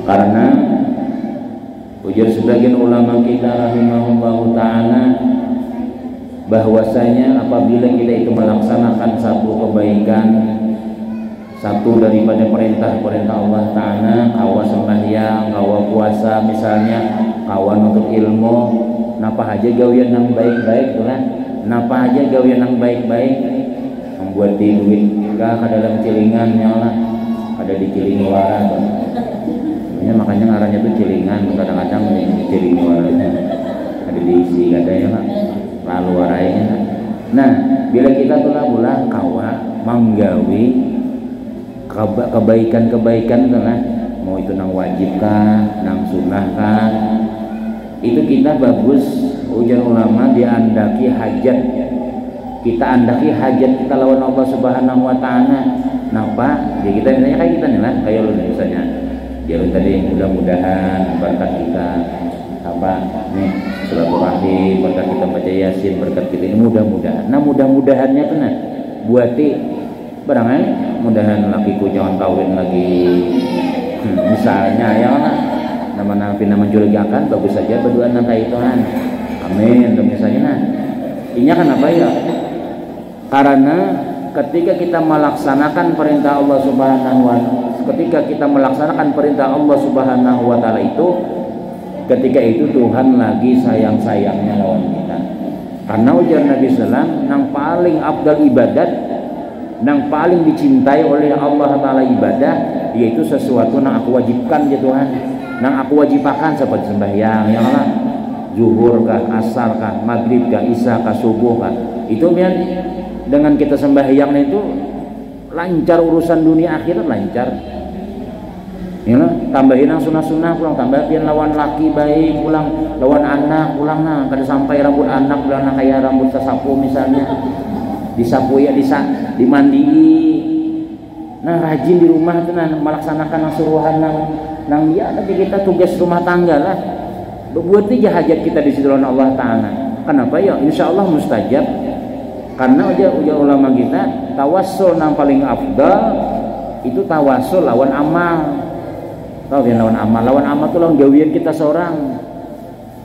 Karena ujar sebagian ulama kita rahimahullahu ta'ala, bahwasanya apabila kita itu melaksanakan satu kebaikan, satu daripada perintah-perintah Allah Ta'ala, kawa sembahyang, kawa puasa misalnya, kawan untuk ilmu, napa aja gawian yang baik-baik lah, napa aja gawian yang baik-baik, membuat duit kah ke dalam cilingan nyala, ada di ciling wara tuh. Makanya ngarannya tuh cilingan, kadang-kadang di ciling waranya ada diisi katanya lah, lalu waranya. Nah, bila kita tuh lah kawa menggawi kebaikan-kebaikan tuh lah, mau itu nang wajib kah, nang sunnah kah, itu kita bagus ujar ulama diandaki hajat, kita andaki hajat kita lawan Allah Subhanahu wa ta'ala. Napa? Ya kita misalnya kayak kita nih lah, kayak lu misalnya ya tadi, mudah-mudahan berkat kita apa nih silaturahim, berkat kita baca yasin, berkat kita ini mudah-mudahan. Nah mudah-mudahannya tuh nah buati barangnya mudahan lakiku jangan kawin lagi, misalnya ya nama mencurigakan, bagus saja berdua nang kaitan, amin. Dan misalnya nah ini kan apa ya, karena ketika kita melaksanakan perintah Allah Subhanahu wa ta'ala, ketika kita melaksanakan perintah Allah Subhanahu wa ta'ala itu, ketika itu Tuhan lagi sayang-sayangnya lawan kita. Karena ujar Nabi sallam, nang paling afdal ibadat, nang paling dicintai oleh Allah Ta'ala ibadah, yaitu sesuatu nang aku wajibkan ya Tuhan, nang aku wajibkan seperti sembahyang yang lah, zuhur kah, asar kah, maghrib kah, isya kah, subuh kah, itu biar dengan kita sembahyang itu lancar urusan dunia akhirat lancar. Ya, tambahin yang sunah-sunah pulang, tambahin lawan laki baik pulang, lawan anak pulang nah, kada sampai rambut anak pulang nah kayak rambut sesapu misalnya, disapu ya dimandi. Nah rajin di rumah itu nah melaksanakan suruhan nang dia nanti kita tugas rumah tangga lah. Buat aja hajat kita di situ lawan Allah Ta'ala. Kenapa ya? Insya Allah mustajab. Karena ujar ulama kita tawassul yang paling afdal itu tawassul lawan amal. Tahu ya lawan amal? Lawan amal itu lawan gawian kita seorang.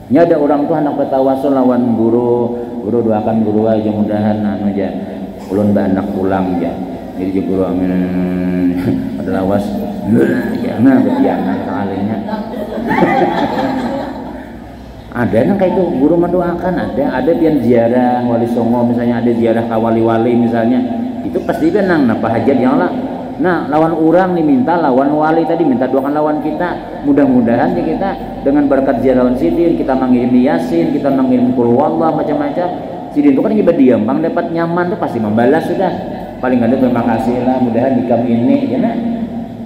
Ini ada orang tuh anak bertawassul lawan guru doakan guru aja mudahan aja ulun anak pulang ya. Jadi guru amin ada lawas ya nah betiana kalinya. Ada yang kayak itu guru mendoakan, ada pian ziarah wali songo misalnya, ada ziarah ke wali-wali misalnya, itu pasti benang napa hajat yang lah. Nah lawan orang diminta lawan wali tadi minta doakan lawan kita, mudah-mudahan ya kita dengan berkat ziarah sidin kita mengirim yasin, kita mengirim qul huwallah macam-macam. Sidin itu kan juga diam bang dapat nyaman tuh pasti membalas sudah, paling ada terima kasih lah mudahan nikam ini ya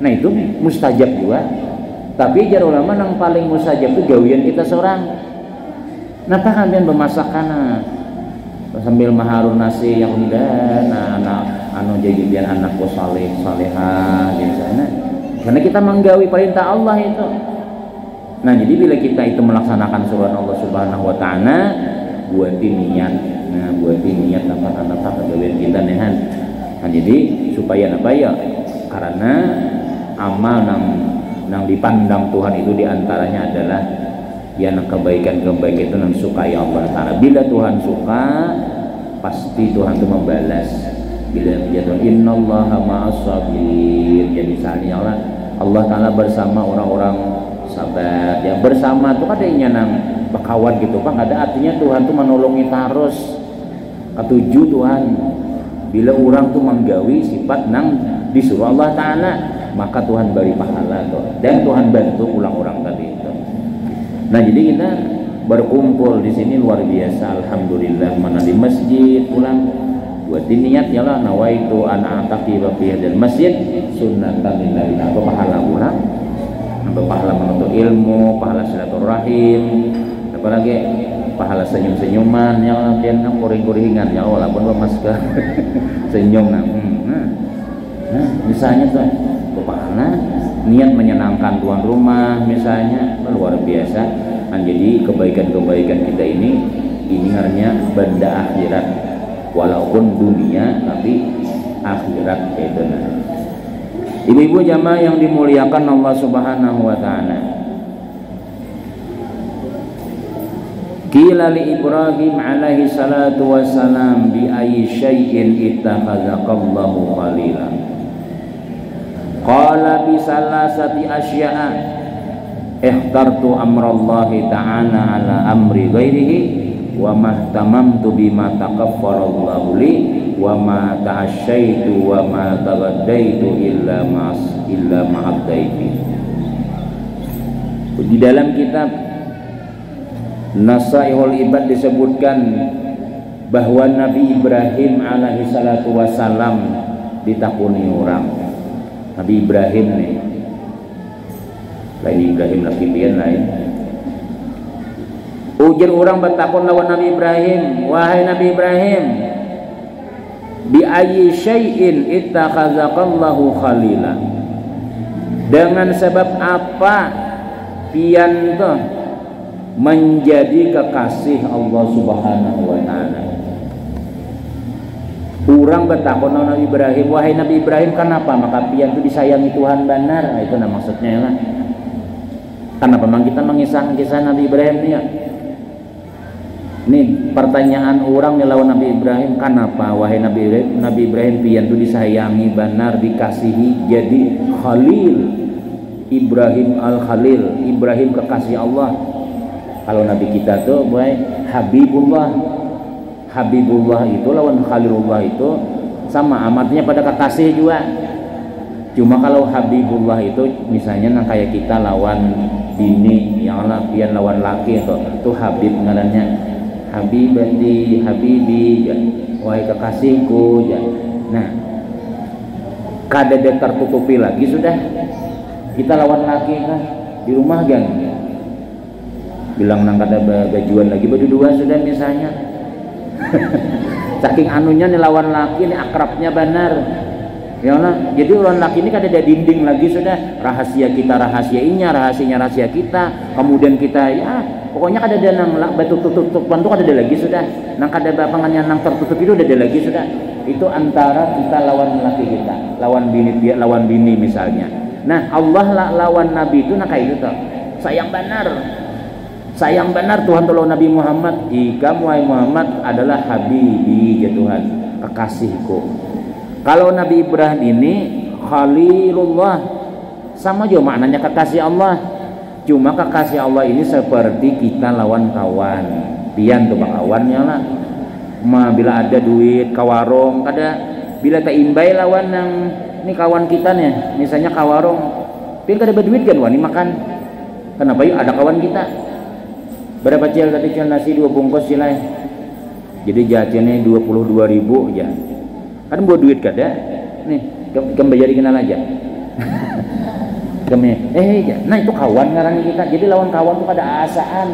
nah itu mustajab juga. Tapi jar ulama yang paling mustajab itu gawian kita seorang. Napa kalian bermasakan sambil maharun nasi yang mudah, anak anu jadi anakku saleh salehah di sana. Karena kita menggawi perintah Allah itu. Nah jadi bila kita itu melaksanakan surat Allah Subhanahu wa ta'ala, buatin niat. Nah buatin niat napa gawian kita nehan. Nah jadi supaya apa ya? Karena amal nang dipandang Tuhan itu diantaranya adalah yang kebaikan-kebaikan itu yang sukai Allah Ta'ala. Bila Tuhan suka pasti Tuhan itu membalas. Bila dia Tuhan innallaha ma'as sabirin, ya misalnya Allah Ta'ala bersama orang-orang sabar. Ya bersama itu kan adanya nang bakawan gitu Pak, ada artinya Tuhan itu menolongi terus. Ketujuh Tuhan bila orang tuh menggawi sifat nang disuruh Allah Ta'ala, maka Tuhan beri pahala tuh. Dan Tuhan bantu ulang orang tadi itu. Nah jadi kita berkumpul di sini luar biasa, alhamdulillah, mana di masjid pulang buat niat ya lah nawaitu ana ataqiba fi hadzal masjid sunnatan lillahi, apa pahala ulang, apa pahala menuntut ilmu, pahala silaturahim, apalagi pahala senyum-senyuman ya Allah, pian kuring-kuringan ya Allah pun masker senyum nah misalnya tuh pahala niat menyenangkan tuan rumah misalnya luar biasa. Nah, jadi kebaikan-kebaikan kita ini ingatnya benda akhirat, walaupun dunia tapi akhirat itu. Ibu-ibu jamaah yang dimuliakan Allah Subhanahu wa taala. Qila li Ibrahim alaihi salatu wassalam bi ayyi syai'in ittakhadhaqallahu khalila. Qala bi salasati asya'a ikhtartu amrallahi ta'ala ala amri ghairihi wa mahtamamtu bima taqaffalallahu li wa ma ta'asyaitu wa ma taghaddaitu illa ma'abdaiti. Di dalam kitab Nasaihul Ibad disebutkan bahwa Nabi Ibrahim alaihi salatu wassalam ditakuni orang. Nabi Ibrahim nih, lain Ibrahim lagi pian lain. Ujar orang bertakun lawan Nabi Ibrahim, wahai Nabi Ibrahim, bi ayyi syai'in ittakhadzaqallahu khalila. Dengan sebab apa pian tuh menjadi kekasih Allah Subhanahu wa taala? Orang bertakun lawan Nabi Ibrahim, wahai Nabi Ibrahim, kenapa maka pian itu disayangi Tuhan benar? Nah, itu maksudnya lah. Kenapa memang kita mengisah Nabi Ibrahim nih ya? Ini pertanyaan orang nih lawan Nabi Ibrahim, kenapa wahai Nabi Ibrahim pian itu disayangi benar, dikasihi jadi Khalil, Ibrahim al-Khalil, Ibrahim kekasih Allah. Kalau Nabi kita tuh boy Habibullah. Habibullah itu lawan Khalilullah itu sama amatnya pada kekasih juga. Cuma kalau Habibullah itu misalnya nah kayak kita lawan bini yang pian lawan laki itu Habib ngarannya. Habibati, habibi, ya. Wahai kekasihku, ya. Nah, kadede tertutupi lagi sudah. Kita lawan laki kan di rumah kan. Bilang nang kada bajuan lagi berdua sudah misalnya. Saking anunya nih lawan laki nih akrabnya benar. Ya lah, jadi lawan laki ini kada ada dinding lagi sudah. Rahasia kita rahasiainya, rahasianya rahasia kita. Kemudian kita ya pokoknya kada ada nang batu tutup-tutupan tuh kada ada lagi sudah. Nang kada bapangannya nang tertutup itu udah ada lagi sudah. Itu antara kita lawan laki kita, lawan bini misalnya. Nah, Allah lawan Nabi itu nah kayak gitu. Sayang benar Tuhan tolong Nabi Muhammad. Jika Muhammad adalah habibi ya Tuhan, kekasihku. Kalau Nabi Ibrahim ini Khalilullah, sama juga maknanya kekasih Allah. Cuma kekasih Allah ini seperti kita lawan kawan. Pian tuh kawannya lah. Bila ada duit kawarong, kada bila tak imbay lawan yang ini kawan kita nih, misalnya kawarong, pian kada berduit kan wani makan. Kenapa yuk ada kawan kita? Berapa cil tadi cil nasi 2 bungkus silai. Jadi jajannya 22.000 aja. Kan buat duit kada. Nih, kamu bayar kenal aja. Ya. Nah itu kawan ngarang kita. Jadi lawan kawan tuh kada asaan.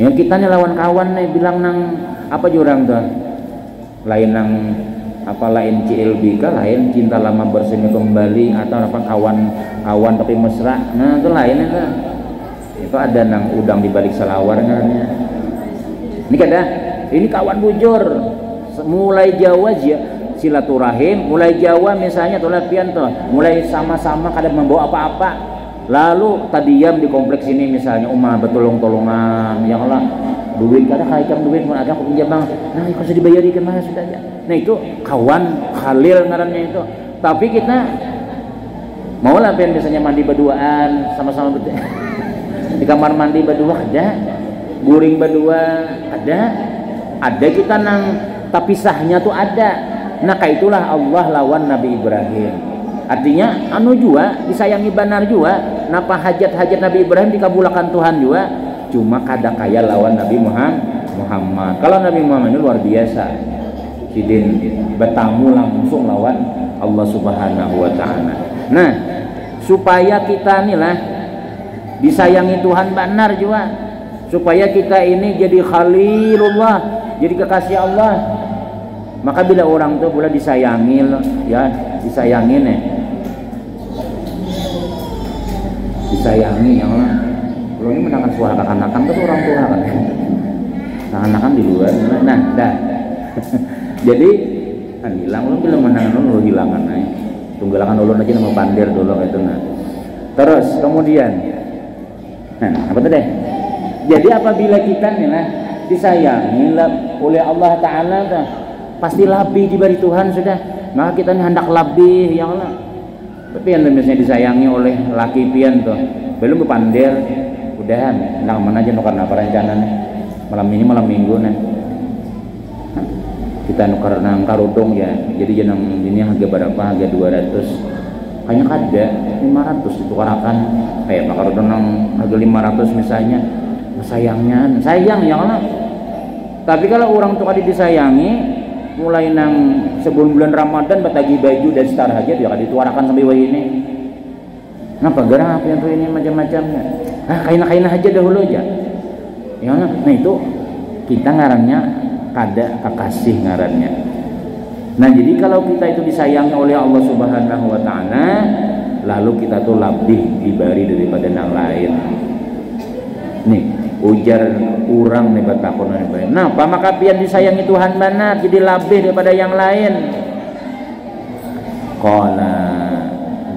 Yang kita nih lawan kawan nih bilang nang apa jurang tuh? Lain nang apa lain CLBK, lain cinta lama bersemi kembali atau apa kawan tapi mesra. Nah itu lain itu. Itu ada nang udang di balik selawar ngarangnya. Ini kada. Ini kawan bujur. Mulai Jawa aja silaturahim, mulai Jawa misalnya tuh pian tuh, mulai sama-sama kada membawa apa-apa. Lalu tadiam di kompleks ini misalnya bertolong-tolongan, yang lah duit kada kaikam duit mun ada aku pinjam bang. Nah, ikut sudah dibayarikan mana sudah aja. Nah, itu kawan Khalil ngarannya itu. Tapi kita mau lah pian biasanya mandi berduaan sama-sama di kamar mandi berdua ada, guring berdua ada kita nang tapi sahnya tuh ada. Nah kayak itulah Allah lawan Nabi Ibrahim. Artinya anu juga disayangi benar juga. Napa hajat-hajat Nabi Ibrahim dikabulkan Tuhan juga. Cuma kada kaya lawan Nabi Muhammad. Kalau Nabi Muhammad itu luar biasa. Sidin bertamu langsung lawan Allah Subhanahu wa taala. Nah, supaya kita inilah disayangi Tuhan benar juga. Supaya kita ini jadi Khalilullah, jadi kekasih Allah. Maka bila orang tuh boleh disayangi ya, disayangin ya. Disayangi ya Allah. Kalau ini menangkan suara kakan-kakan tuh orang tua kan. Kakan-kakan di luar. Nah, dah. Jadi hilang lu bila menangan lu hilangan aja. tunggalakan ulun aja nama pandir dulu itu. Nah terus kemudian apa tuh deh, jadi apabila kita nih lah disayangi oleh Allah Ta'ala dah, pasti lebih diberi Tuhan sudah, maka kita ini hendak lebih ya Allah. Tapi yang misalnya disayangi oleh laki pian tuh belum berpandir udahan nah mana aja karena apa rencananya malam ini malam minggu nih kita nukar nang karudung ya, jadi jenang ini harga berapa, harga 200 hanya kada 500 ditukarakan kayak pak karudung nang harga 500 misalnya, sayangnya sayang ya Allah. Tapi kalau orang tuh kada disayangi mulai nang sebelum bulan Ramadan batagi baju dan setar aja dia kada dituarakan sampai wah ini ngapa garang apa yang tuh ini macam-macamnya, kaina aja dahulu aja ya Allah. Nah itu kita ngarannya kada kekasih ngarannya. Nah jadi kalau kita itu disayangi oleh Allah Subhanahu wa Ta'ala, lalu kita tuh lebih diberi daripada yang lain. Nih ujar kurang nih batakon nih. Nah apa maka pian disayangi Tuhan mana jadi lebih daripada yang lain? Qala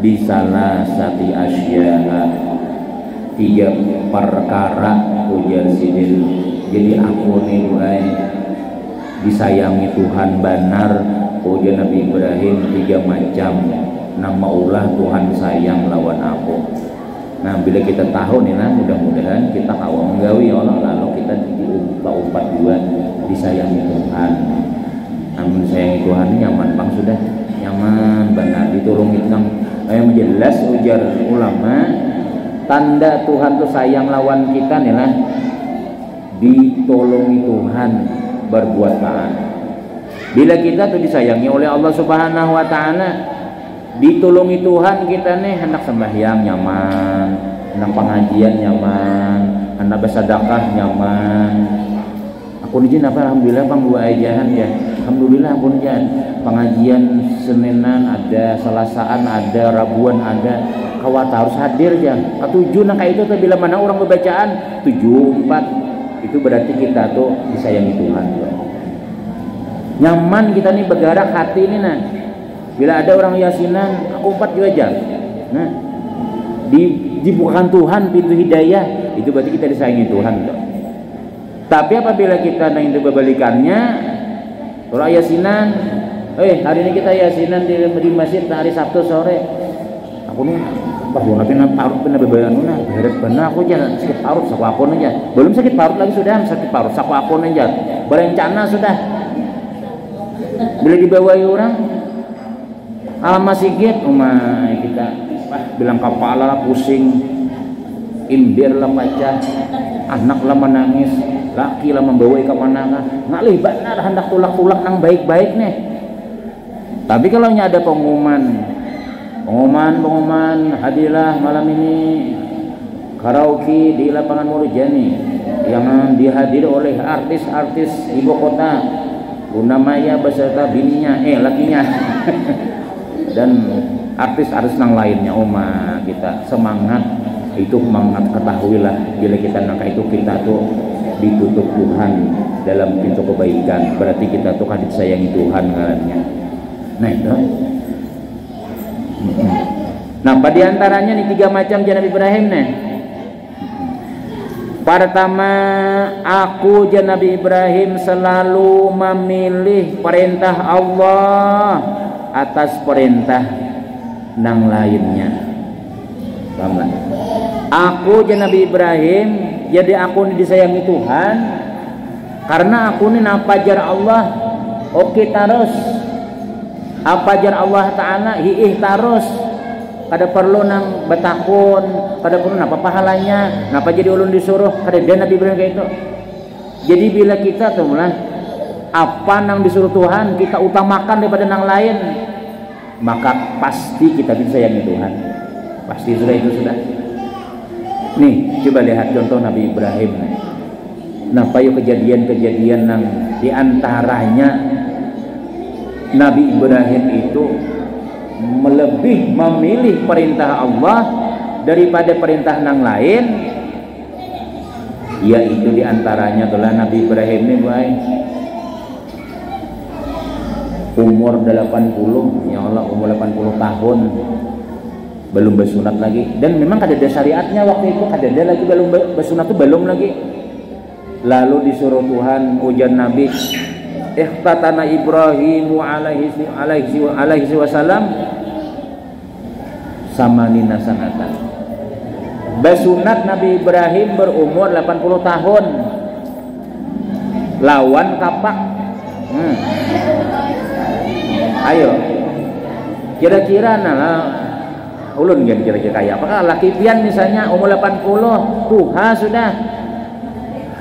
bisalah sati asya, 3 perkara ujar sidin. Jadi aku nih buai disayangi Tuhan benar ujar Nabi Ibrahim 3 macam. Nama ulah Tuhan sayang lawan aku. Nah bila kita tahu nih nah mudah-mudahan kita kawal menggawi ya Allah, lalu kita diumpat dua disayangi Tuhan. Namun sayangi Tuhan ini nyaman bang sudah nyaman benar ditulungi nang yang jelas ujar ulama tanda Tuhan tuh sayang lawan kita nih lah ditolongi Tuhan berbuat taat. Bila kita tuh disayangi oleh Allah Subhanahu wa Ta'ala, ditolongi Tuhan kita nih hendak sembahyang nyaman, hendak pengajian nyaman, hendak bersedekah nyaman. Aku izin apa alhamdulillah bang dua ajahan ya. Alhamdulillah pun ya pengajian Seninan ada, Selasaan ada, Rabuan ada, kawat harus hadir ya. Ketujuh nah kayak itu tuh bila mana orang berbacaan 7-4 itu berarti kita tuh disayangi Tuhan. Nyaman kita nih bergerak hati ini nah. Bila ada orang yasinan aku 4 juga aja. Nah, dibukakan Tuhan pintu hidayah, itu berarti kita disayangi Tuhan tuh. Tapi apabila kita nang itu berbalikannya, kalau yasinan, hari ini kita yasinan di masjid hari Sabtu sore. Aku nih pas gua parut pernah bebayan nah, beres benar aku aja sakit parut saku akun aja. Belum sakit parut lagi sudah sakit parut saku akun aja. Berencana sudah. Bila dibawa orang Alma Sigit, kita bilang kepala lah pusing, imbir lah pecah, anak lah menangis, laki lah membawa ke mana ngalih benar hendak tulak-tulak nang baik-baik nih. Tapi kalau ada pengumuman hadirlah malam ini karaoke di lapangan Murjani yang dihadiri oleh artis-artis ibu kota, Luna Maya beserta bininya, lakinya dan artis-artis yang lainnya. Kita semangat itu semangat, ketahuilah bila kita nangka itu kita tuh ditutup Tuhan dalam pintu kebaikan, berarti kita tuh kan disayangi Tuhan ngarannya. Nah itu. Nah pada diantaranya nih 3 macam Nabi Ibrahim nih. Pertama, aku Nabi Ibrahim selalu memilih perintah Allah atas perintah nang lainnya. Paham? Aku Nabi Ibrahim jadi aku ini disayangi Tuhan karena aku ini napajar Allah oke terus, apa jar Allah Ta'ala hiih terus, kada perlu nang betakun, kada perlu napa pahalanya, napa jadi ulun disuruh, kada dia Nabi Ibrahim kayak itu. Jadi bila kita tuh mulai apa nang disuruh Tuhan kita utamakan daripada nang lain, maka pasti kita disayangi Tuhan, pasti sudah itu sudah. Nih coba lihat contoh Nabi Ibrahim. Nah payo kejadian-kejadian nang diantaranya Nabi Ibrahim itu lebih memilih perintah Allah daripada perintah nang lain, yaitu diantaranya adalah Nabi Ibrahim ini baik umur 80, ya Allah, umur 80 tahun belum bersunat lagi. Dan memang ada syariatnya waktu itu, ada lagi belum bersunat tuh belum lagi. Lalu disuruh Tuhan ujian Nabi, ikhtatana Ibrahimu alaihi wasallam samanina sanatan. Bersunat Nabi Ibrahim berumur 80 tahun lawan kapak. Ayo kira-kira ulun kira-kira kayak apakah laki pian misalnya umur 80 tuha sudah.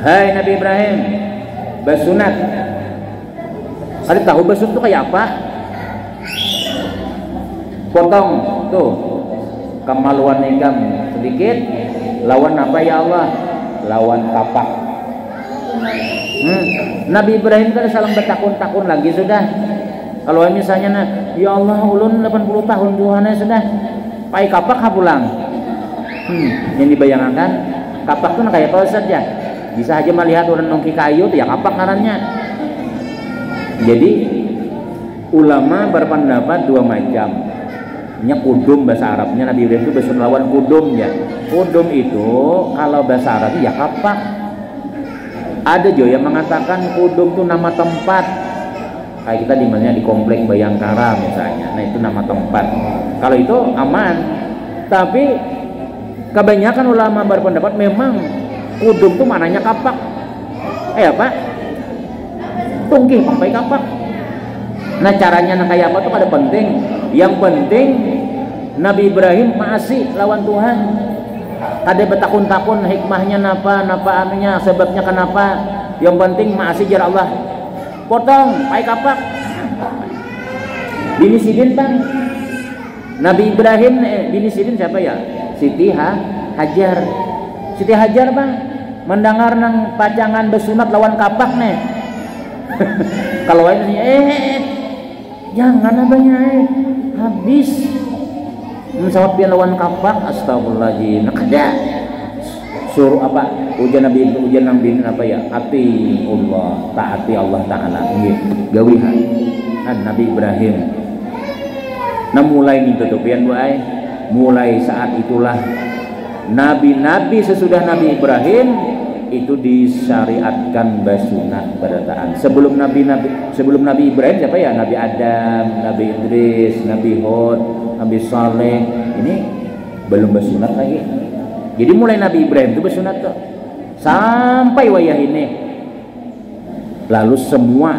Hai Nabi Ibrahim bersunat, ada tahu bersunat itu kayak apa? Potong tuh kemaluan ikam sedikit, lawan apa ya Allah? Lawan kapak. Nabi Ibrahim kan salam bertakun-takun lagi sudah. Kalau misalnya ya Allah ulun 80 tahun Tuhannya sudah pai kapak pulang. Yang dibayangkan kapak tuh kayak apa saja. Bisa aja melihat orang nongki kayu ya kapak ngarannya. Jadi ulama berpendapat dua macam. Nya kudum bahasa Arabnya Nabi Ibrahim itu bersun lawan kudum ya. Kudum itu kalau bahasa Arabnya ya kapak. Ada juga yang mengatakan kudum itu nama tempat. Kayak kita di komplek Bayangkara misalnya. Nah itu nama tempat. Kalau itu aman. Tapi kebanyakan ulama berpendapat memang kudum itu mananya kapak. Apa? Tungkih pakai kapak. Nah caranya kayak apa tuh pada penting. Yang penting Nabi Ibrahim masih lawan Tuhan. Ada betakun-takun hikmahnya napa anunya sebabnya kenapa. Yang penting masih jar Allah. Potong pakai kapak. Bini Sidin bang. Nabi Ibrahim bini Sidin siapa ya? Siti Hajar. Siti Hajar bang mendengar nang pacangan bersunat lawan kapak nih. Kalau ini jangan abahnya habis mensawat pian lawan kapak. Astagfirullahaladzim. Ada suruh apa ujian Nabi apa ya? Ati Allah, taati Allah Ta'ala. Gawihan Nabi Ibrahim. Nah mulai nih tutupian mulai saat itulah nabi-nabi sesudah Nabi Ibrahim itu disyariatkan bersunat berataan. Sebelum Nabi Ibrahim siapa ya? Nabi Adam, Nabi Idris, Nabi Hud, Nabi Saleh. Ini belum bersunat lagi. Jadi mulai Nabi Ibrahim itu bersunat tuh sampai wayah ini. Lalu semua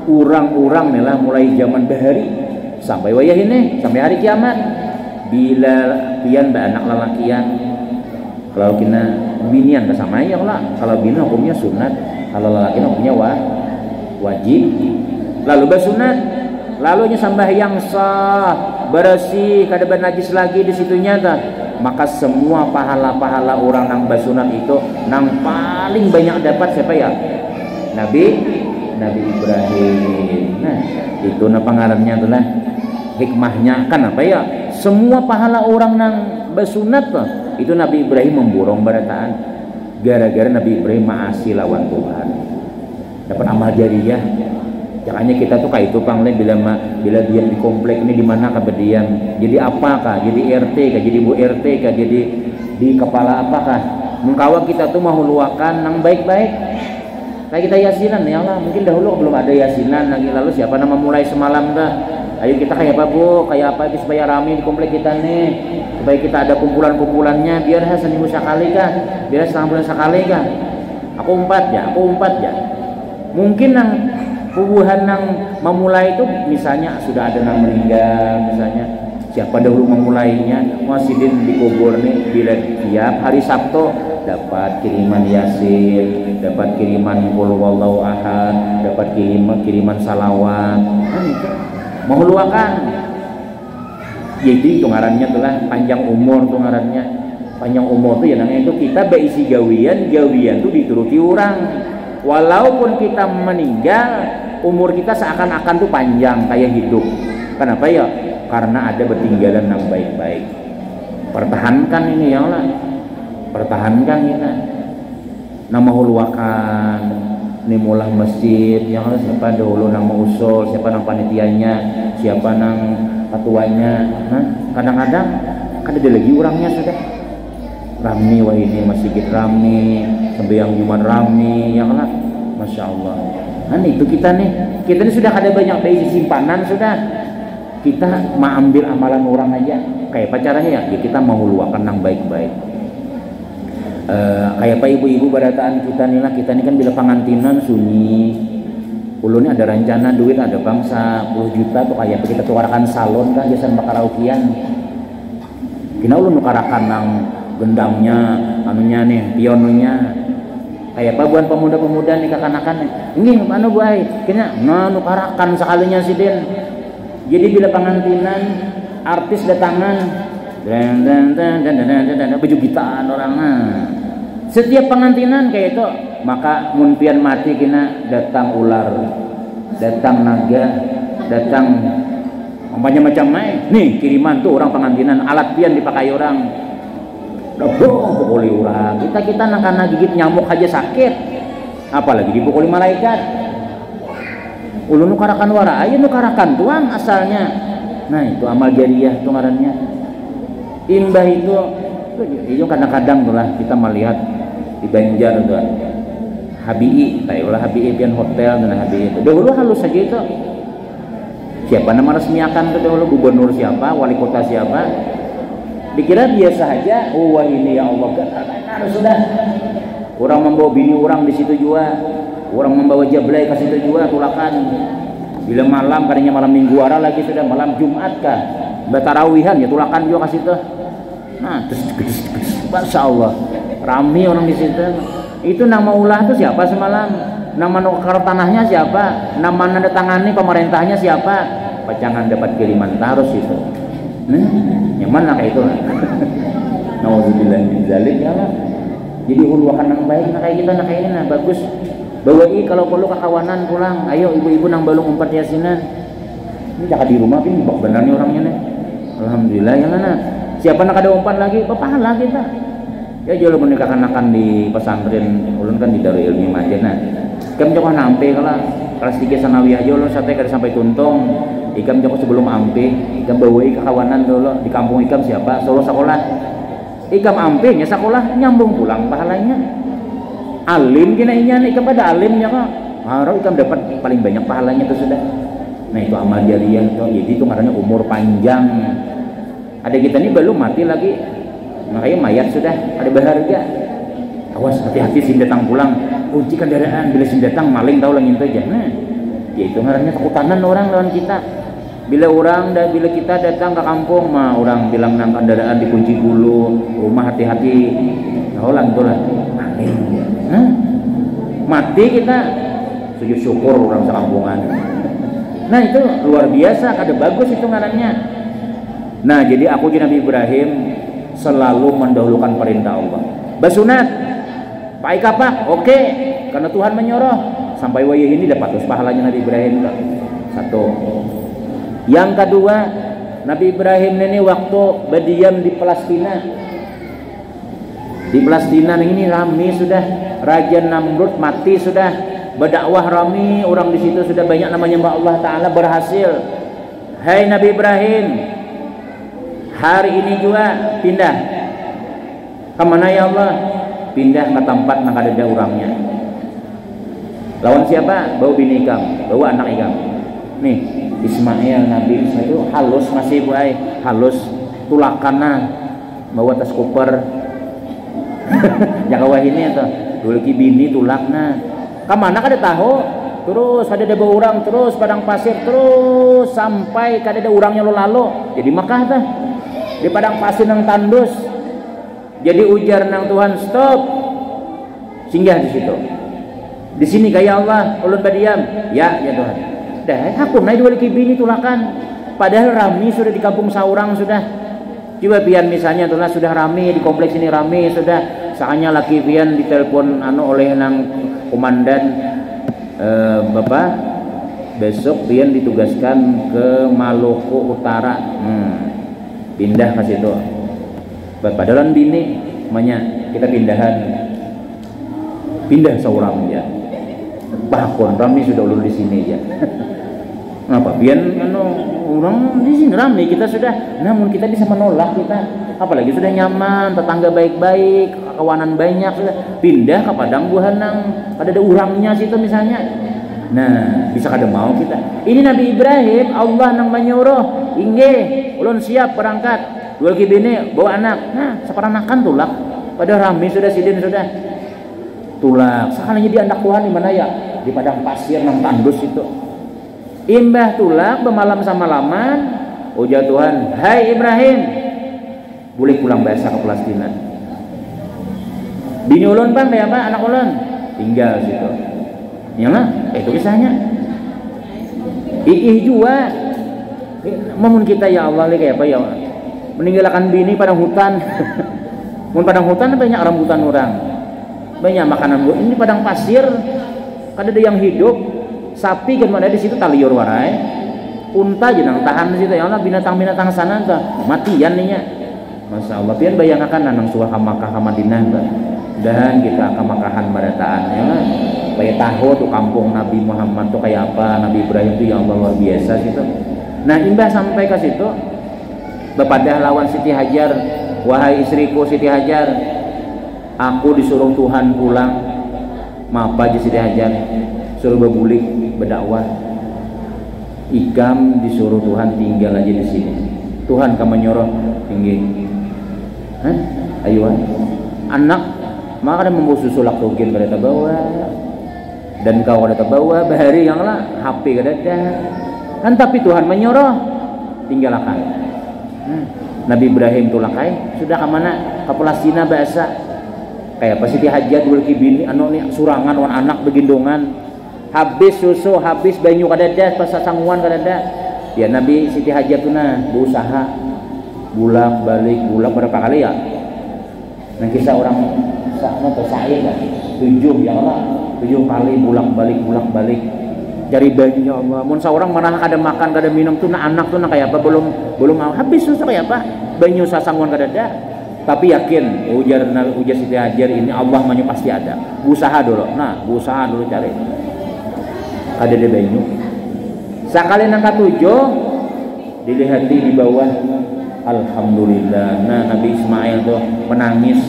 orang-orang nih lah mulai zaman bahari sampai wayah ini, sampai hari kiamat. Bila pian anak lelakian, kalau kena binian sama ya lah. Kalau bini hukumnya sunat, kalau lelaki hukumnya wajib. Lalu bersunat, lalunya sembahyang sah, bersih, kada bernajis lagi di situnya dah. Maka semua pahala-pahala orang nang bersunat itu nang paling banyak dapat siapa ya? Nabi Ibrahim. Nah, itu pengarannya itulah hikmahnya kan apa ya? Semua pahala orang nang bersunat tuh itu Nabi Ibrahim memborong berataan gara-gara Nabi Ibrahim maasi lawan Tuhan dapat amal jariyah. Jangannya kita tuh kayak itu pangle bila dia di komplek ini di mana kah berdiam jadi apakah jadi RT kah jadi Bu RT kah jadi di kepala apakah mengkawal kita tuh mau luakan nang baik-baik kayak kita yasinan ya Allah. Mungkin dahulu belum ada yasinan lagi, lalu siapa nama mulai semalam dah. Ayo kita kayak apa Bu, kayak apa supaya ramai di komplek kita nih, supaya kita ada kumpulan-kumpulannya biar seminggu sekali kah, biar setengah bulan sekali kah. Aku umpat ya. Mungkin nang pubuhan nang memulai itu misalnya sudah ada nang meninggal misalnya, siapa dahulu memulainya Muasidin dikubur nih bila tiap hari Sabtu dapat kiriman Yasin, dapat kiriman Qul Huwallahu Ahad, dapat kiriman salawat. Mau luakan jadi itu ngarannya tuh lah panjang umur tuh ngarannya. Panjang umur tuh ya namanya itu kita berisi gawian tuh dituruti orang. Walaupun kita meninggal umur kita seakan-akan tuh panjang kayak hidup. Kenapa ya? Karena ada bertinggalan yang baik-baik. Pertahankan ini ya Allah, pertahankan kita. Nama luakan nih mulah masjid yang harus siapa dahulu nang mengusul, siapa nang panitianya, siapa nang ketuanya. Kadang-kadang ada lagi orangnya sudah rame, wah ini masjid rame, sembahyang Jumat rame, ya kan? Masya Allah. Itu kita nih sudah ada banyak dari simpanan sudah. Kita mau ambil amalan orang aja. Kayak pacarnya ya kita mau luakan yang baik-baik. Kayak apa ibu-ibu barataan kita nih lah, kita nih kan bila pengantinan sunyi. Ulun ada rencana duit ada bangsa 10 juta tuh kayak kita tukarakan salon kan jasa bakaraukian. Kina ulun nukarakan nang gendangnya, anunya nih, pianonya. Kayak apa buat pemuda-pemuda nih kakanakan. Ini mana buai? Kina nukarakan sekalinya si Den. Jadi bila pengantinan artis datangan dan baju gitaan orang. Setiap pengantinan kayak itu, maka munpian mati kena datang ular, datang naga, datang macam-macam nih kiriman tuh orang pengantinan, alat pian dipakai orang. Pukuli orang. Kita nak gigit nyamuk aja sakit, apalagi dipukuli malaikat. Ulun nukarakan wara, ayo nukarakan tuang asalnya. Nah itu amal jariah tuh ngarannya. Imbah itu kadang-kadang tuh lah kita melihat di Banjar tuh HBI, tayolah HBI pian hotel dan HBI itu. Dahulu halus saja itu. Siapa nama resmiakan tuh dahulu, gubernur siapa, wali kota siapa. Dikira biasa aja. Oh wah ini ya Allah kan sudah. Orang membawa bini orang di situ juga. Orang membawa jablay ke situ juga tulakan. Bila malam kadangnya malam minggu ara lagi sudah malam Jumat kah. Batarawihan ya tulakan juga ke situ. Nah, terus Masya Allah rame orang di situ. Itu nama ulah itu siapa semalam? Nama nukar tanahnya siapa? Nama nanda tangani pemerintahnya siapa? Pacangan dapat kiriman tarus itu. Nah, yang mana kayak itu? Nauzubillah min dzalik ya lah. Jadi ulwakan yang baik nah kayak kita nah kayak ini nah bagus. Bawai kalau perlu kekawanan pulang. Ayo ibu-ibu nang balung umpat yasinan. Ini jangan di rumah ini bak benar nih orangnya nih. Alhamdulillah ya mana. Siapa nak ada umpan lagi? Pahala kita. Ya jual menikahkan akan di pesantren ulun kan di Darul Ilmi Madinah. Ikam joko nampe kalau kelas 3 sanawiyah aja ulun sampai kada sampai tuntung. Ikam joko sebelum ampe, ikam bawai kekawanan dulu di kampung ikam siapa? Solo sekolah. Ikam ampe nya sekolah nyambung pulang pahalanya. Alim kena inya ikam pada alimnya kok. Harus ikam dapat paling banyak pahalanya itu sudah. Nah itu amal jariah tuh. Jadi itu makanya umur panjang. Ada kita nih belum mati lagi, makanya mayat sudah ada berharga. Awas hati-hati sim datang pulang, kunci kendaraan bila sim datang maling tahu lagi itu aja. Nah, ya itu ngarannya takutanan orang lawan kita. Bila kita datang ke kampung mah orang bilang nang kendaraan dikunci dulu, rumah hati-hati. Tahu lah itu lah. Maling. Nah, mati kita sujud syukur orang sekampungan. Nah itu luar biasa, kada bagus itu ngarannya. Nah jadi aku jadi Nabi Ibrahim selalu mendahulukan perintah Allah. Basunat, pakai kapak, oke, karena Tuhan menyuruh. Sampai wayah ini dapat pahalanya Nabi Ibrahim. Satu. Yang kedua, Nabi Ibrahim ini waktu berdiam di Palestina. Di Palestina ini ramai sudah, Raja Namrud mati sudah, berdakwah ramai orang di situ sudah banyak namanya Mbak Allah Taala berhasil. Hai Nabi Ibrahim, hari ini juga pindah kemana ya Allah? Pindah ke tempat yang ada orangnya. Lawan siapa? Bawa bini ikam, bawa anak ikam. Nih Ismail Nabi itu halus masih buai, halus tulakana bawa tas koper. Jaga wah ini tuh dulu bini tulakna. Kemana kada tahu? Terus ada bawa orang terus padang pasir terus sampai kada ada orangnya lalu. Jadi Makkah tah. Di padang pasir nang tandus. Jadi ujar nang Tuhan stop. Singgah di situ. Di sini kayak Allah, ulun berdiam. Ya Tuhan. Dah, aku naik dua bini tulakan. Padahal rami sudah di kampung saurang sudah. Coba pian misalnya itulah sudah rami di kompleks ini rami sudah. Saatnya laki pian ditelepon oleh nang komandan Bapak besok pian ditugaskan ke Maluku Utara. Pindah ke situ. Padahal bini namanya kita pindah seorang ya. bakon rame sudah ulun di sini ya. Ngapa? Biar orang di sini rame kita sudah. Namun kita bisa menolak kita. Apalagi sudah nyaman, tetangga baik-baik, kawanan banyak, sudah pindah ke padang buhanang, ada urangnya situ misalnya. Nah, bisa kada mau kita. Ini Nabi Ibrahim, Allah nang menyuruh, inggih, ulun siap berangkat. Dua lagi bini bawa anak. Nah, seperanakan tulak. Pada rame sudah sidin sudah. Tulak. Sekalinya dia anak Tuhan di mana ya? Di padang pasir nang tandus itu. Imbah tulak bemalam sama laman. Ujar Tuhan, "Hai Ibrahim, boleh pulang biasa ke Palestina." Bini ulun bang, kayak apa? Anak ulun tinggal situ. Yalah, itu kisahnya. Ih juga. Mohon kita ya Allah kayak apa ya? Meninggalkan bini padang hutan. Mun padang hutan banyak rambutan orang. Banyak makanan buat ini padang pasir. Kada ada yang hidup. Sapi kan ada di situ taliur warai. Unta jenang tahan di situ. Ya Allah binatang-binatang sana tuh matian nih nya. Masya Allah. Pian bayangkan nanang suah ka Makkah ka Madinah tuh. Dan kita ke Makahan barataan ya kan. Kayak tahu tuh kampung Nabi Muhammad tuh kayak apa, Nabi Ibrahim tuh ya Allah luar biasa situ. Nah imbah sampai ke situ bepadah lawan Siti Hajar, wahai istriku Siti Hajar, aku disuruh Tuhan pulang. Mapa aja Siti Hajar, suruh bebulik berdakwah. Ikam disuruh Tuhan tinggal aja di sini. Tuhan kamu nyuruh tinggi. Hah? Ayo anak, maka ada membawa susu laktogen pada bawa. Dan kau ada terbawa bahari yang lah HP kada ada kan, tapi Tuhan menyuruh tinggalkan. Nabi Ibrahim tulakai sudah ke mana? Ke Palestina bahasa kayak apa Siti Hajar dua bini anu nih surangan wan anak begindongan habis susu habis banyu kada ada pas sangguan kada ada ya. Nabi Siti Hajar tuh nah berusaha bulak balik berapa kali ya. Nah kisah orang sana atau saya kan 7 ya Allah 7 kali bulak balik cari bajunya Allah. Mun seorang mana kada makan kada minum tuh nah anak tuh nah kayak apa belum habis susah kayak apa banyu sasangguan kada ada. Tapi yakin ujar Siti Hajar ini Allah mah pasti ada. Berusaha dulu. Nah, berusaha dulu cari. Ada di banyu. Sakali nang katujuh dilihati di bawah. Alhamdulillah. Nah, Nabi Ismail tuh menangis.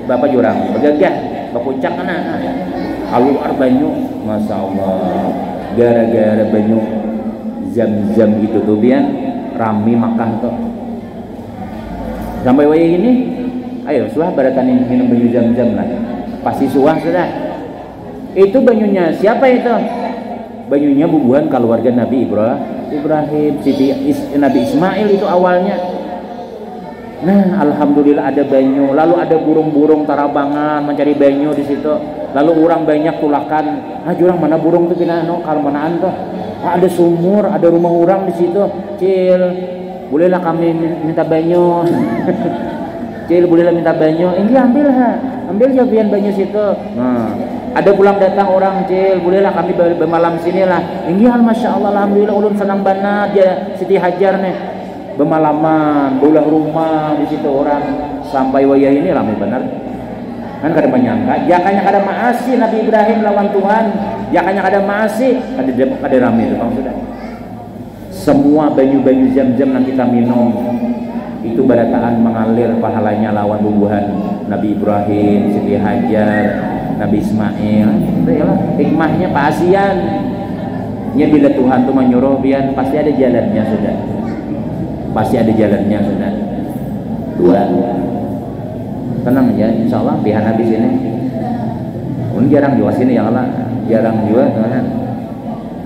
Bapak jurang, bergagah, bakucak kana. Keluar banyu, Masya Allah. Gara-gara banyu Zam-Zam itu tuh biar rame Makkah tuh. Sampai wayah ini, ayo suah baratan minum banyu Zam-Zam lah. Pasti suah sudah. Itu banyunya siapa itu? Banyunya bubuhan keluarga Nabi Ibrahim, Nabi Ismail itu awalnya. Nah, alhamdulillah ada banyu. Lalu ada burung-burung tarabangan mencari banyu di situ. Lalu orang banyak tulakan. Ah, jurang mana burung tuh pina no kalau manaan tuh. Ah, ada sumur, ada rumah orang di situ. Cil, bolehlah kami minta banyu. Cil, bolehlah minta banyu. Ini ambil ha. Ambil jabian banyu situ. Nah, ada pulang datang orang Cil, bolehlah kami bermalam sinilah. Ini masya Allah, alhamdulillah ulun senang banget ya Siti Hajar nih. Bermalaman, bolah rumah di situ orang sampai wayah ini ramai benar. Kan kada menyangka, jakanya kada maasi Nabi Ibrahim lawan Tuhan, jakanya kada maasi, kada ramai itu bang sudah. Semua banyu-banyu Zam-Zam yang kita minum itu barataan mengalir pahalanya lawan bubuhan Nabi Ibrahim, Siti Hajar, Nabi Ismail. Itu yalah hikmahnya pasian. Nya bila Tuhan tuh menyuruh biar pasti ada jalannya sudah. Pasti ada jalannya sudah. 2 tenang aja insya Allah bihan habis ini. Ini jarang juga sini ya Allah, jarang juga kan.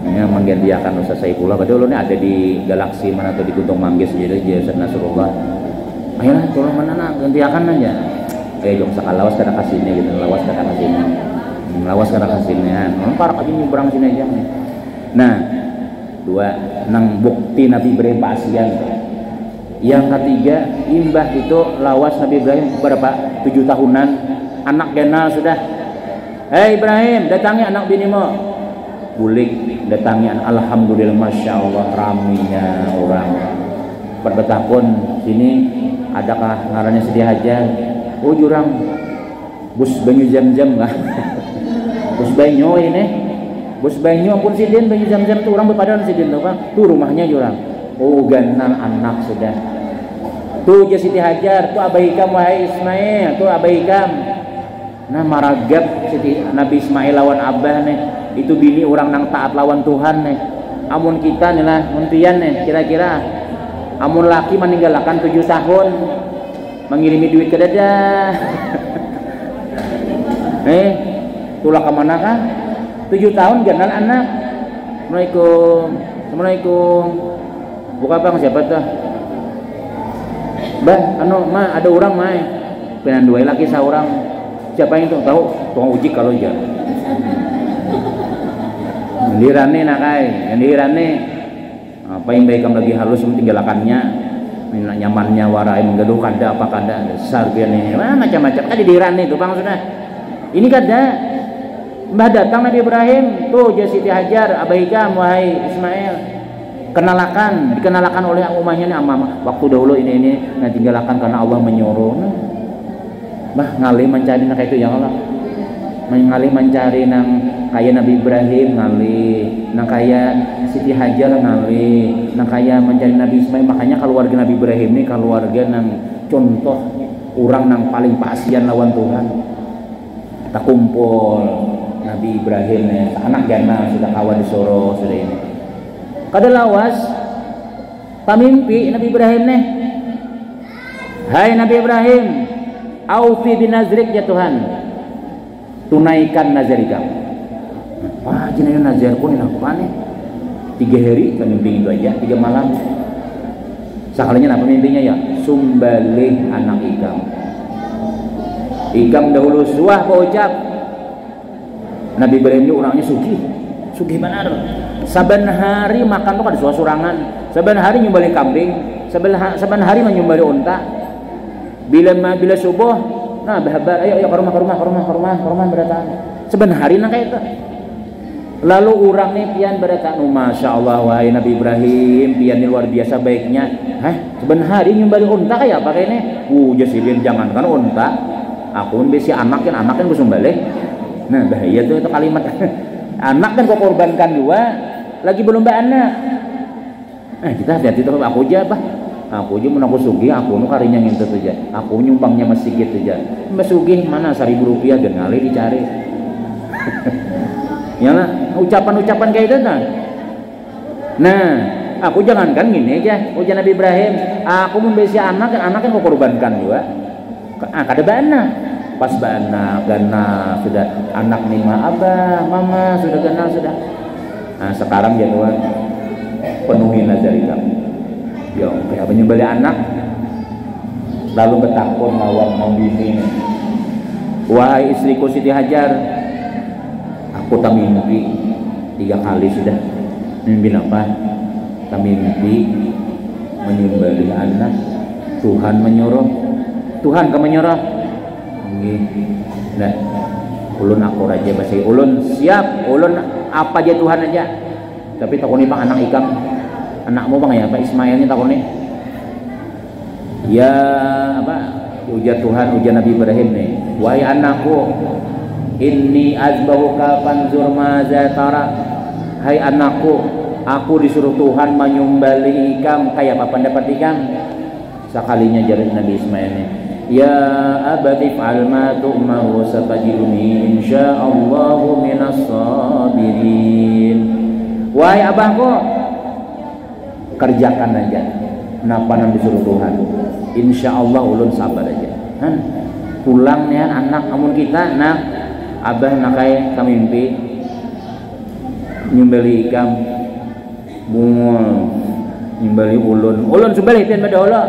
Ini menggantikan Ustaz Saifullah. Padahal ini ada di galaksi mana atau di Gunung Manggis jadi Ustaz Nasrullah. Ayolah tolong mana nak gantikan aja. Jom sakalawas kada kasihnya gitu, lawas kada kasihnya. Lawas kada kasihnya. Parah aja nyebrang sini aja. Nah, 2 nang bukti Nabi Ibrahim pasian. Yang ketiga, imbah itu lawas Nabi Ibrahim berapa? 7 tahunan. Anak kenal sudah. Hei Ibrahim, datangi anak binimu. Bulik, datangi. Alhamdulillah, masya Allah, raminya orang. Bertahun sini adakah ngarannya Siti Hajar? Oh jurang, bus banyu Zam-Zam lah. Bus banyu ini. bos banyu ampun sidin banyu Zam-Zam tuh orang berpadan sidin tuh Bang. Tuh rumahnya jurang. Oh ganal anak sudah. Tuh Siti Hajar, tuh Abah Hikam wahai Ismail, tuh Abah Hikam. Nah maragap Siti Nabi Ismail lawan Abah nih. Itu bini orang nang taat lawan Tuhan nih. Amun kita nih lah muntian nih kira-kira. Amun laki meninggalkan 7 tahun mengirimi duit ke dadah. Tulah kemana kan? 7 tahun ganal anak. Assalamualaikum. Assalamualaikum. Buka Bang siapa tuh? Bah, ma ada orang mai. Penan dua laki seorang. Siapa yang tuh tahu? Tukang uji kalau aja. Dirane nakai, yang dirane. Apa yang baik kamu lagi halus tinggalkannya. Nyamannya warai menggaduh kada apa kada besar pian ini. Macam-macam kan dirane itu Bang sudah. Ini kada Mbah datang Nabi Ibrahim tuh Siti Hajar, Abah Hikam wahai Ismail. Dikenalakan oleh umahnya nih ama waktu dahulu ini nah tinggalkan karena Allah menyuruh. Bah ngalih mencari nak itu ya Allah. Ngalih mencari nang kaya Nabi Ibrahim ngalih, nang kaya Siti Hajar ngalih, nang kaya mencari Nabi Ismail. Makanya keluarga Nabi Ibrahim ini keluarga nang contoh orang nang paling pasian lawan Tuhan. Tak kumpul Nabi Ibrahim nih, anak gana sudah kawan disuruh sudah ini. Kada lawas pamimpi Nabi Ibrahim nih. Hai Nabi Ibrahim, aufi binazrik ya Tuhan. Tunaikan nazar kamu. Wah, jenayah nazarku ini apa nih? 3 hari kan mimpi itu aja, 3 malam. Sekalinya apa mimpinya ya? Sumbalih anak ikam. Ikam dahulu suah berucap. Nabi Ibrahim ini orangnya sugih benar. Saban hari makan tuh kada surangan. Saban hari nyumbali kambing, saban hari menyumbali unta. Bila subuh, nah bahabar ayo ke rumah berataan. Saban hari nang kayak itu. Lalu orang nih pian berataan, masya Allah wahai Nabi Ibrahim, pian ini luar biasa baiknya. Saban hari nyumbali unta kayak apa kayaknya? Jasilin jangankan unta, aku besi anak kan gue sumbalik. Nah bahaya tuh itu kalimat. Anak kan kau korbankan juga, lagi belum anak. Kita hati-hati tuh aku aja bah. Aku aja mun aku sugih, aku nu karinya ngintut aja. Aku nyumbangnya masih gitu aja. Mbak sugih mana 1.000 rupiah dan ngali dicari. Ya lah, ucapan-ucapan kayak itu kan. Nah, aku jangankan gini aja, ujian Nabi Ibrahim, aku membesi anak kan kau korbankan juga. Kada bana. Pas bana gana sudah anak nih abah mama sudah gana sudah. Nah sekarang ya Tuhan penuhi nazar kamu. Ya kayak menyembelih anak lalu bertakun lawan mau bini. Wahai istriku Siti Hajar, aku tak mimpi 3 kali sudah. Mimpi apa? Tak mimpi menyembelih anak. Tuhan menyuruh. Tuhan kamu menyuruh. Nah, ulun aku raja bahasa ulun siap, ulun apa aja Tuhan aja. Tapi takuni Bang anak ikam, anakmu Bang ya, Pak Ismail ini takuni. Ya apa? Ujar Tuhan, ujar Nabi Ibrahim nih. Wahai anakku, inni azbahuka fanzur maza tara. Hai anakku, aku disuruh Tuhan menyumbali ikam kayak apa pendapat ikam? Sekalinya jalan Nabi Ismail nih. Ya abati fa'al ma tu'maru satajiduni insyaallahu minas sabirin. Wahai abahku, kerjakan aja napa yang disuruh Tuhan. Insyaallah ulun sabar aja. Pulang nih anak amun kita nak abah nakai kamimpi nyumbeli ikam bungul nyumbeli ulun sumbali pian pada Allah.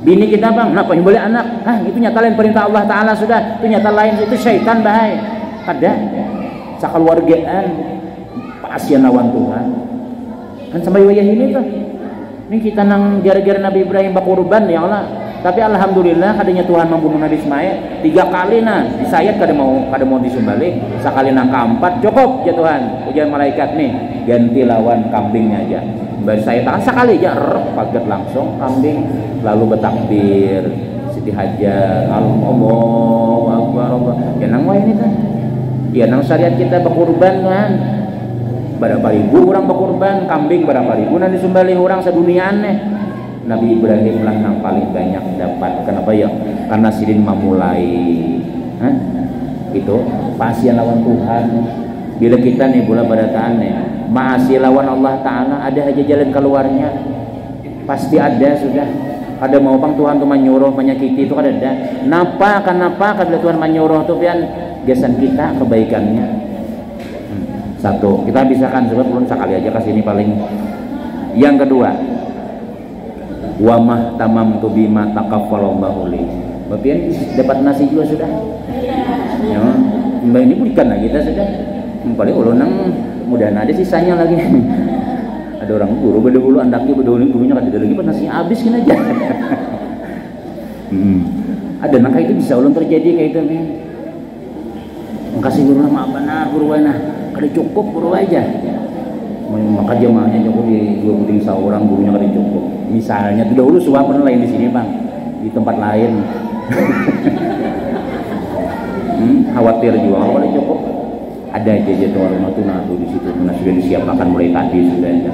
Bini kita Bang, kenapa nyumbali anak? Itu nyata lain perintah Allah Ta'ala sudah. Itu nyata lain, itu syaitan bahaya. Ada sakeluargaan pasian lawan Tuhan. Kan sampai wayah ini tuh. Ini kita nang gara-gara Nabi Ibrahim bakurban ya Allah. Tapi alhamdulillah kadanya Tuhan membunuh Nabi Ismail 3 kali nah. Disayat kada mau disumbali. Sekali nang keempat cukup ya Tuhan. Ujian malaikat nih, ganti lawan kambingnya aja. Baru saya tangan sekali aja paget langsung kambing lalu bertakbir Siti Hajar Allahu Akbar Allah ya nang wae ini kan Ya nang syariat kita berkurban kan. Berapa ribu orang berkurban, kambing berapa ribu nanti disembelih orang sedunia aneh. Nabi Ibrahim lah yang paling banyak dapat. Kenapa ya? Karena sidin memulai itu pasien lawan Tuhan. Bila kita nih bola pada taannya maasi lawan Allah Ta'ala, ada aja jalan keluarnya, pasti ada sudah. Ada mau bang Tuhan tuh menyuruh menyakiti itu kan ada. Kenapa kalau Tuhan menyuruh tuh pian gesan kita kebaikannya. Satu, kita bisa kan sebab belum sekali aja kasih ini paling. Yang kedua, wa mah tamamtu bima taqaffalallahu li. Bapian dapat nasi juga sudah. Ya, mbak ini bukan lah kita sudah. Paling ulun nang mudah ada sisanya lagi. Ada orang guru beda-beda andaknya beda-beda gurunya kan ada lagi nasi habis kan aja. Ada nangka itu bisa ulun terjadi kayak itu men. Makasih guru nama benar guru mana kada cukup guru aja. Maka jamaahnya cukup di 20 seorang gurunya kada cukup. Misalnya tuh dahulu suapan lain di sini bang, di tempat lain. Khawatir juga kalau kada cukup. Ada aja tuh rumah tuh nah tuh di situ sudah disiapkan mulai tadi sudah ada.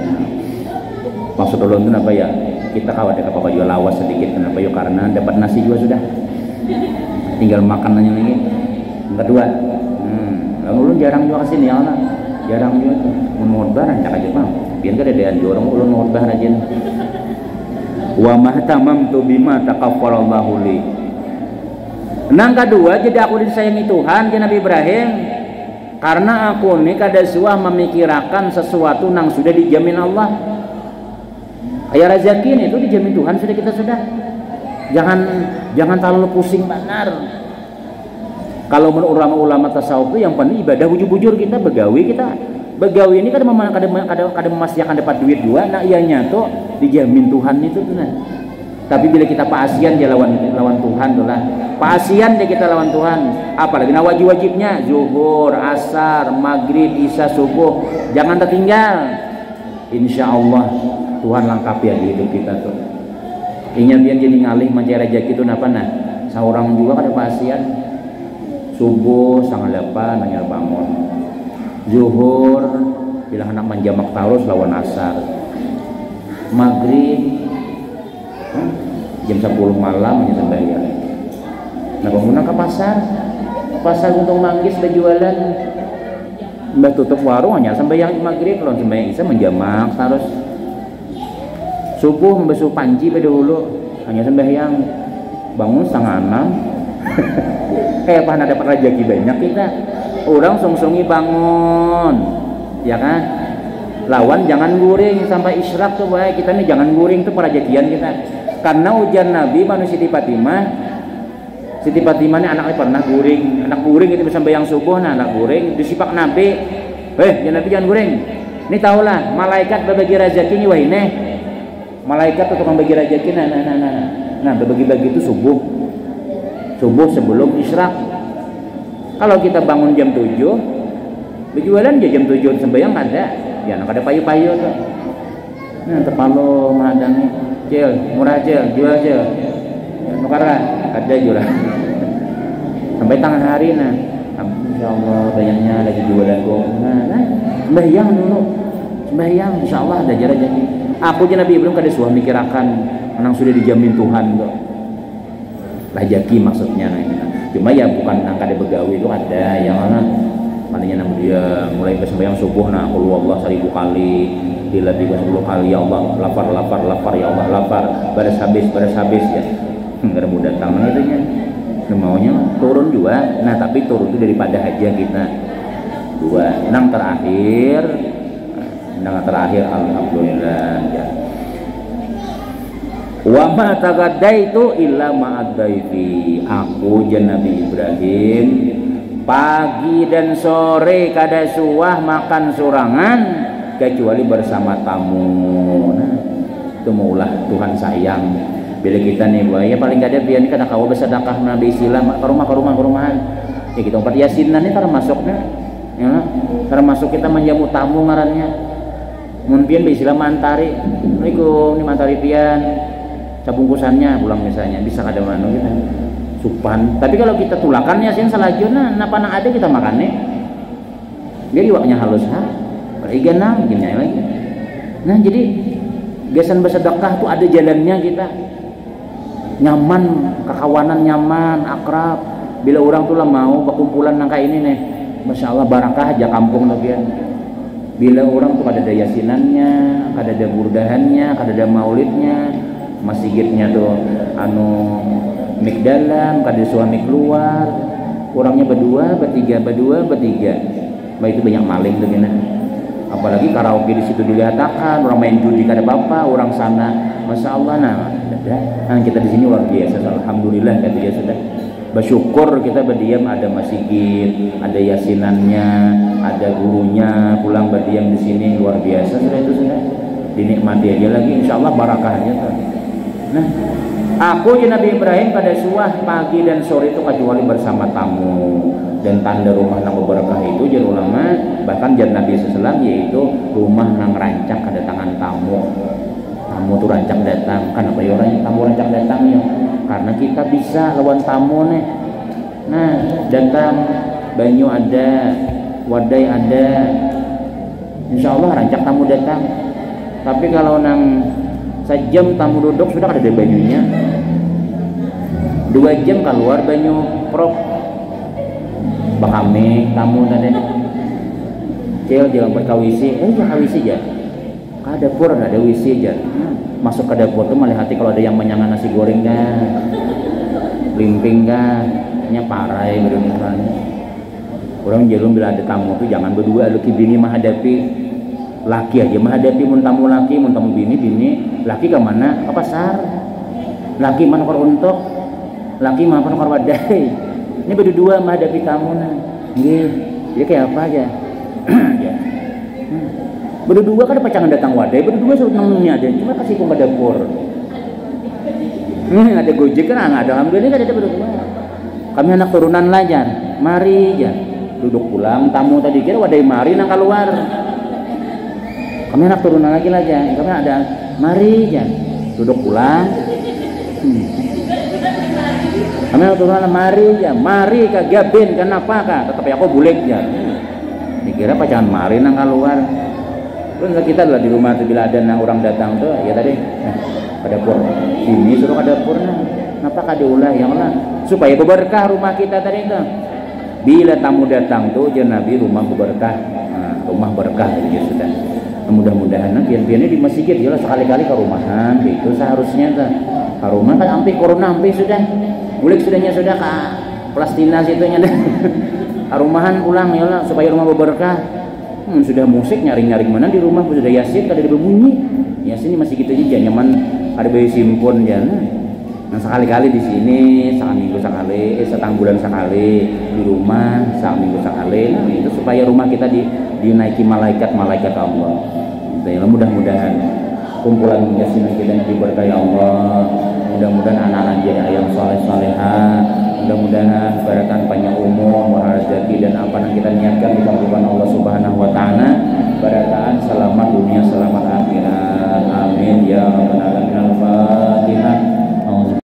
Maksud ulun itu apa ya? Kita khawatir apa juga lawas sedikit kenapa ya karena dapat nasi juga sudah. Tinggal makanannya lagi. Yang kedua, ulun jarang juga kesini ya lah. Jarang juga tuh mau barang cak aja bang. Biar kada ada orang ulun mau barang aja. Wa mahtamamtu bima taqaffalallahu li. Nang kedua jadi aku disayangi Tuhan jadi Nabi Ibrahim. Karena aku ini kada suah memikirkan sesuatu yang sudah dijamin Allah. Ayah rezeki itu dijamin Tuhan sudah kita sudah. Jangan terlalu pusing benar. Kalau menurut ulama tasawuf itu yang penting ibadah bujur-bujur kita begawi kita. Begawi ini kada memastikan dapat duit juga. Nah ianya tuh dijamin Tuhan itu tuh. Nah. Tapi bila kita pasian dia lawan Tuhan tuh lah. Pasian dia kita lawan Tuhan. Apalagi nah wajib-wajibnya zuhur, asar, maghrib, isya, subuh. Jangan tertinggal. Insya Allah Tuhan lengkapi ya di hidup kita tuh. Ingat dia jadi ngalih mencari rezeki itu napa nah. Seorang juga kada pasian. Subuh sangat lepas nanya bangun. Zuhur bila hendak menjamak tarus lawan asar. Maghrib jam 10 malam hanya sembahyang. Nah bangunan ke pasar untung manggis berjualan. Mbak tutup warung hanya sembahyang maghrib, kalau sembahyang isya menjamak terus. Subuh membasuh panci pada dulu hanya sembahyang. Bangun 5:30. Kayak apa dapat rezeki banyak kita. Orang sungsung-sungi bangun, ya kan? Lawan jangan guring sampai isyraq tuh baik kita nih jangan guring tuh perezekian kita. Karena ujian Nabi manusia Siti Fatimah ini anaknya pernah guring. Anak guring itu bisa bayang subuh, nah anak guring disipak Nabi. Nabi jangan guring. Ini tahulah malaikat berbagi rezeki ini wah ini. Malaikat tuh tukang bagi rezeki nah berbagi-bagi itu subuh sebelum isyraq. Kalau kita bangun jam 7 berjualan jam 7 sembahyang ada. Ya ada payu-payu tuh. Nah terpalu mengadangi. Murah jual nukara ada jualan sampai tengah hari nah insya Allah banyaknya lagi jualan kok sembahyang dulu insya Allah ada jarak jadi aku aja Nabi belum kada suah mikirakan menang sudah dijamin Tuhan kok rezeki maksudnya cuma ya bukan angka ada begawi itu ada yang mananya nama dia mulai sembahyang subuh nah Allah 1000 kali dilatih 10 kali ya Allah lapar ya Allah lapar baris habis ya nggak ada mau datang itunya maunya turun juga nah tapi turun itu daripada haja kita dua nang terakhir alhamdulillah ya. Wa ma tagadaitu illa ma'adaifi aku Nabi Ibrahim pagi dan sore kada suah makan surangan kecuali bersama tamu. Nah, itu maulah Tuhan sayang. Bila kita nih ya paling gak ada biar kada kawa bersedekah nabi silam ke rumahan. Ya kita empat yasinan ini termasuknya. Ya, termasuk kita menjamu tamu ngarannya. Mun pian be silam mantari. Assalamualaikum ni mantari pian. Cabungkusannya pulang misalnya bisa kada manu kita. Supan. Tapi kalau kita tulakan yasin salajuna napa nang ada kita makan nih. Jadi waknya halus ha. Iga nang gini lagi. Nah, jadi gasan bersedekah tuh ada jalannya kita. Nyaman, kekawanan nyaman, akrab. Bila orang tuh lah mau berkumpulan nang kayak ini nih, masya Allah barakah aja kampung lebihan. Bila orang tuh kada ada yasinannya, kada ada burdahannya, kada ada maulidnya, masjidnya tuh anu mik dalam, kada suami keluar, orangnya berdua, bertiga, bah itu banyak maling tuh gini. Apalagi karaoke di situ dilihatkan, orang main judi kada apa-apa, orang sana, masya Allah, nah kita di sini luar biasa, alhamdulillah kata dia sudah. Bersyukur kita berdiam ada masjid, ada yasinannya, ada gurunya, pulang berdiam di sini luar biasa sudah itu sudah. Dinikmati aja lagi, insya Allah barakahnya tuh. Nah, aku ya Nabi Ibrahim pada suah pagi dan sore itu kecuali bersama tamu. Dan tanda rumah nang berkah itu jar ulama bahkan jar Nabi SAW yaitu rumah nang rancak kedatangan tamu. Tamu tuh rancak datang, kan apa ya orang tamu rancak datang ya? Karena kita bisa lawan tamu nih. Nah, datang banyu ada, wadai ada, insya Allah rancak tamu datang. Tapi kalau nang sejam tamu duduk sudah ada banyunya. 2 jam keluar banyu prok. Bakame tamu tadi. Cil jangan berkawisi, jangan kawisi aja. Ke dapur ada wisi aja. Masuk ke dapur tuh malah hati kalau ada yang menyangan nasi goreng kan, limping kan, nya parai bener-bener. Orang jelum bila ada tamu tuh jangan berdua, lu bini menghadapi laki aja menghadapi mun tamu laki, mun tamu bini, laki ke mana? Ke pasar. Laki mana kor untuk, laki mana kor wadai. Ini berdua menghadapi tamu nah. Nggih, dia kayak apa aja. Ya. Berdua kan ada pacangan datang wadai, berdua suruh nemunya ada, cuma kasih ke dapur. Ada gojek kan ada, alhamdulillah kan ada berdua. Kami anak turunan lajar, mari ya, duduk pulang tamu tadi kira wadai mari nang keluar. Kami anak turunan lagi lajar, kami ada mari ya, duduk pulang. Kami anak turunan mari ya, mari kagak ben kenapa kak? Tetap aku bulik ya. Dikira pacangan mari nang keluar. Terus kita lah di rumah tuh bila ada orang datang tuh ya tadi ke dapur sini suruh ke dapur kenapa kak diulah yang lah supaya berkah rumah kita tadi itu bila tamu datang tuh jangan Nabi rumah berkah rumah berkah jadi sudah mudah-mudahan pian-piannya di masjid ya lah sekali-kali ke rumahan itu seharusnya tuh ke rumah kan sampai corona sampai sudah bulik sudahnya sudah ke Palestina situnya dah ke rumahan pulang ya lah supaya rumah berkah. Sudah musik nyaring-nyaring mana di rumah sudah yasin kada ada berbunyi yasin masih gitu aja nyaman ada bayi simpon ya nah sekali-kali di sini seminggu sekali setang bulan sekali di rumah seminggu sekali nah itu supaya rumah kita dinaiki malaikat Allah ya mudah-mudahan kumpulan yasin kita diberkahi Allah mudah-mudahan anak-anak jadi yang saleh-salehah mudah-mudahan barakan panjang umur rezeki dan apa yang kita niatkan